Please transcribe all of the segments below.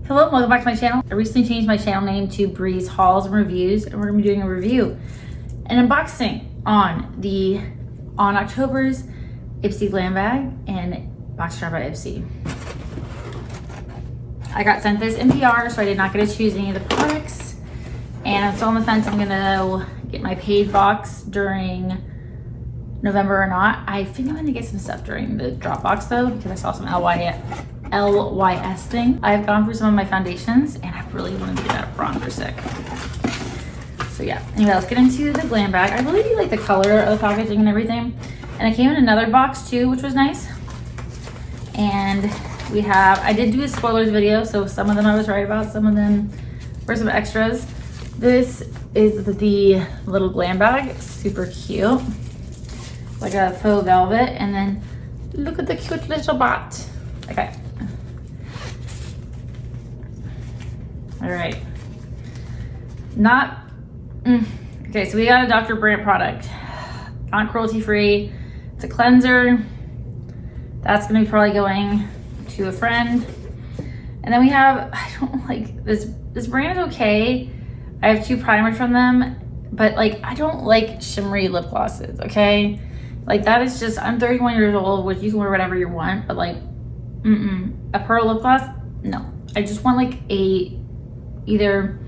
Hello, welcome back to my channel. I recently changed my channel name to Bree's Hauls and Reviews, and we're gonna be doing a review, an unboxing on October's Ipsy Glam Bag and Boxycharm by Ipsy. I got sent this in PR, so I did not get to choose any of the products. And I'm still on the fence. I'm gonna get my paid box during November or not. I think I'm gonna get some stuff during the drop box though, because I saw some LYS thing. I've gone through some of my foundations and I really wanted to get that bronzer stick. So yeah, anyway, let's get into the Glam Bag. I really do like the color of the packaging and everything. And it came in another box too, which was nice. And we have, I did do a spoilers video, so some of them I was right about, some of them were some extras. This is the little Glam Bag, it's super cute. Like a faux velvet, and then look at the cute little bot. Okay. All right. Okay, so we got a Dr. Brandt product. Not cruelty free. It's a cleanser. That's gonna be probably going to a friend. And then we have, I don't like this brand is okay. I have 2 primers from them, but like I don't like shimmery lip glosses, okay? Like that is just, I'm 31 years old, which you can wear whatever you want, but like, a pearl lip gloss, no. I just want like either,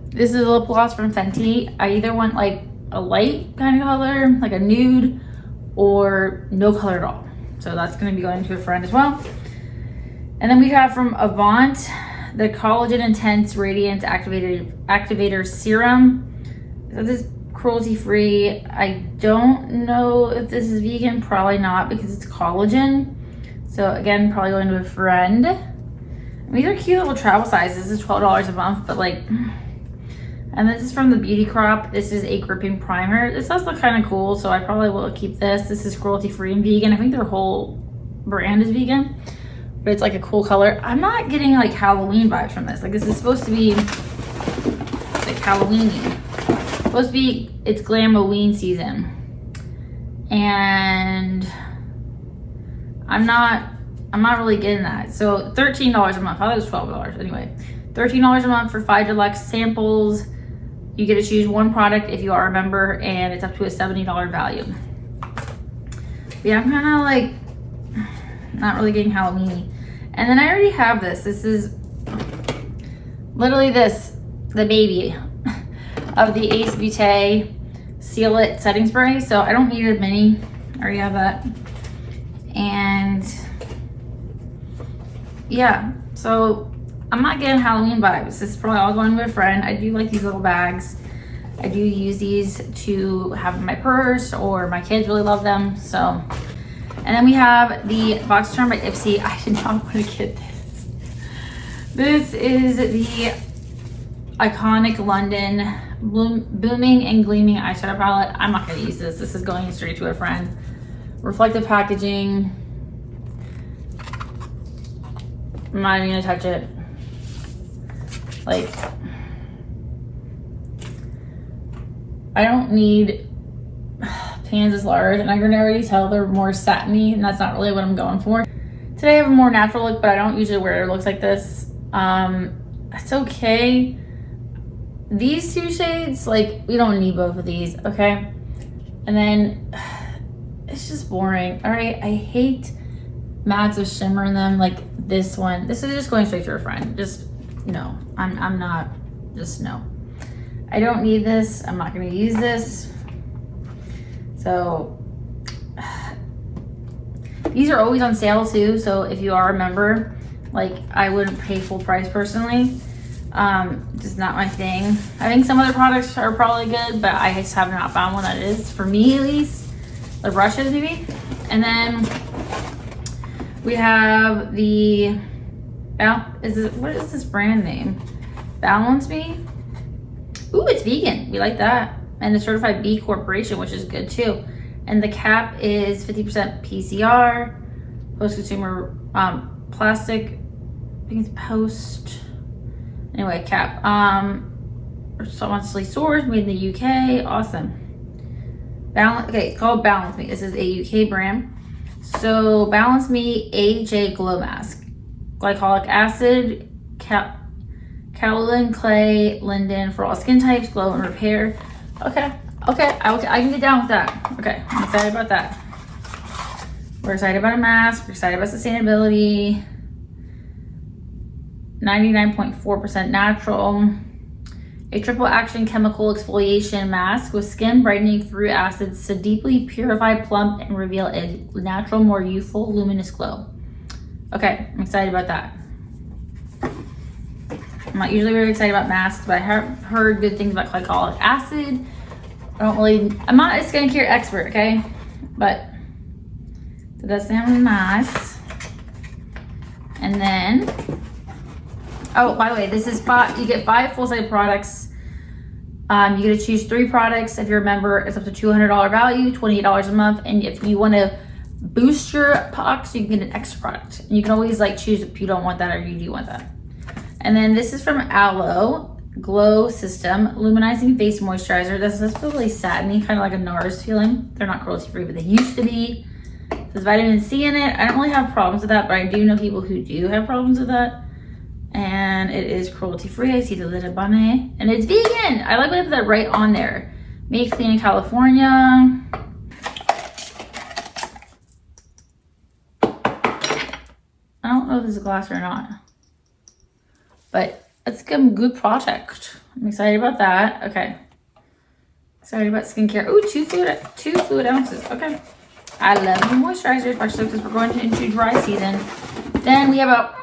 this is a lip gloss from Fenty. I either want like a light kind of color, like a nude, or no color at all. So that's gonna be going to a friend as well. And then we have from Avant, the Collagen Intense Radiance Activator Serum. So this is cruelty free. I don't know if this is vegan, probably not because it's collagen. So again, probably going to a friend. These are cute little travel sizes. This is $12 a month, but like, and this is from the Beauty Crop. This is a gripping primer. This does look kind of cool, so I probably will keep this. This is cruelty free and vegan. I think their whole brand is vegan, but it's like a cool color. I'm not getting like Halloween vibes from this. Like this is supposed to be like Halloween-y. Supposed to be, it's Glamowern season. And I'm not really getting that. So $13 a month. I thought it was $12 anyway. $13 a month for 5 deluxe samples. You get to choose one product if you are a member, and it's up to a $70 value. But yeah, I'm kind of like not really getting Halloween-y. And then I already have this. This is literally this, the baby of the Ace Beauté Seal It Setting Spray. So I don't need a mini. I already have that. And yeah, so I'm not getting Halloween vibes. This is probably all going to a friend. I do like these little bags. I do use these to have in my purse, or my kids really love them. So, and then we have the Boxycharm by Ipsy. I did not want to get this. This is the iconic London booming and gleaming eyeshadow palette. I'm not going to use this. This is going straight to a friend. Reflective packaging. I'm not even going to touch it. Like, I don't need pans as large, and I can already tell they're more satiny, and that's not really what I'm going for. Today I have a more natural look, but I don't usually wear looks like this. It's okay. These 2 shades, like, we don't need both of these, okay? And then it's just boring. All right, I hate mattes with shimmer in them, like this one. This is just going straight to a friend. Just no, I'm not, just no. I don't need this. I'm not gonna use this. So these are always on sale too. So if you are a member, like I wouldn't pay full price personally. Just not my thing. I think some other products are probably good, but I just have not found one that is, for me at least. The brushes maybe. And then we have the, what is this brand name? Balance Me. Ooh, it's vegan. We like that. And it's certified B Corporation, which is good too. And the cap is 50% PCR, post-consumer plastic. I think it's post. Anyway, cap. Responsibly sourced, made in the UK. Awesome. Okay, it's called Balance Me. This is a UK brand. So Balance Me AJ Glow glycolic acid, kaolin, clay, linden for all skin types, glow and repair. Okay, I can get down with that. Okay, I'm excited about that. We're excited about a mask. We're excited about sustainability. 99.4% natural. A triple action chemical exfoliation mask with skin brightening through acids to deeply purify, plump, and reveal a natural, more youthful, luminous glow. Okay, I'm excited about that. I'm not usually very excited about masks, but I have heard good things about glycolic acid. I'm not a skincare expert, okay? But it does sound nice. And then, oh, by the way, this is you get 5 full-size products. You get to choose 3 products. If you're a member, it's up to $200 value, $28 a month. And if you want to boost your box, you can get an extra product. And you can always like choose if you don't want that or you do want that. And then this is from Aloe Glow System Luminizing Face Moisturizer. This is really satiny, kind of like a NARS feeling. They're not cruelty free, but they used to be. There's vitamin C in it. I don't really have problems with that, but I do know people who do have problems with that. And it is cruelty free. I see the little bunny, and it's vegan. I like when I put that right on there. Made clean in California. I don't know if this is glass or not, but it's a good product. I'm excited about that. Okay. Excited about skincare. Ooh, two fluid ounces. Okay. I love the moisturizer, especially because we're going into dry season. Then we have a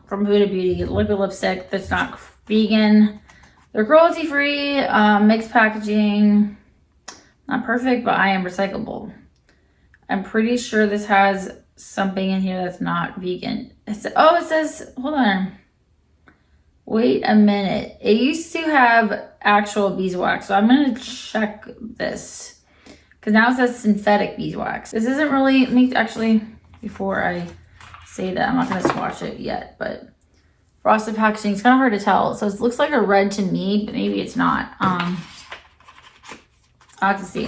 from Huda Beauty liquid lipstick that's not vegan. They're cruelty free, mixed packaging. Not perfect, but I am recyclable. I'm pretty sure this has something in here that's not vegan. It says, hold on. Wait a minute. It used to have actual beeswax, so I'm gonna check this. Because now it says synthetic beeswax. This isn't really, actually, before I say that, I'm not gonna swatch it yet, but frosted packaging, it's kind of hard to tell. So it looks like a red to me, but maybe it's not. I'll have to see.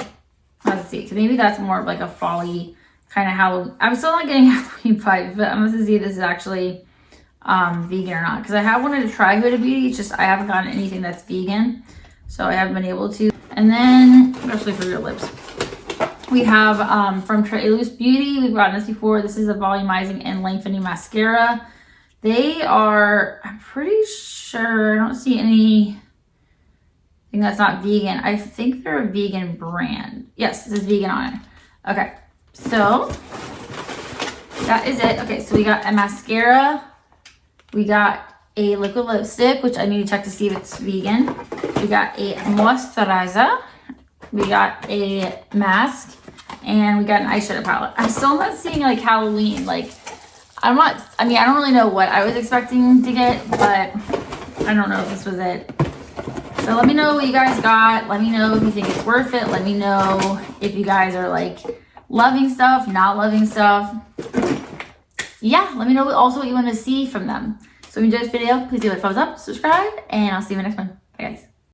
Because maybe that's more of like a folly kind of Halloween. I'm still not getting Halloween vibes, but I'm going to see if this is actually vegan or not. Because I have wanted to try Huda Beauty, it's just I haven't gotten anything that's vegan. So I haven't been able to. And then, especially for your lips, we have from Ipsy Beauty. We've gotten this before. This is a volumizing and lengthening mascara. They are, I'm pretty sure, I don't see anything that's not vegan. I think they're a vegan brand. Yes, this is vegan on it. Okay, so that is it. Okay, so we got a mascara. We got a liquid lipstick, which I need to check to see if it's vegan. We got a moisturizer. We got a mask. And we got an eyeshadow palette. I'm still not seeing like Halloween. Like, I don't really know what I was expecting to get, but I don't know if this was it. So let me know what you guys got. Let me know if you think it's worth it. Let me know if you guys are like loving stuff, not loving stuff. Yeah, let me know also what you want to see from them. So if you enjoyed this video, please give it a thumbs up, subscribe, and I'll see you in the next one. Bye guys.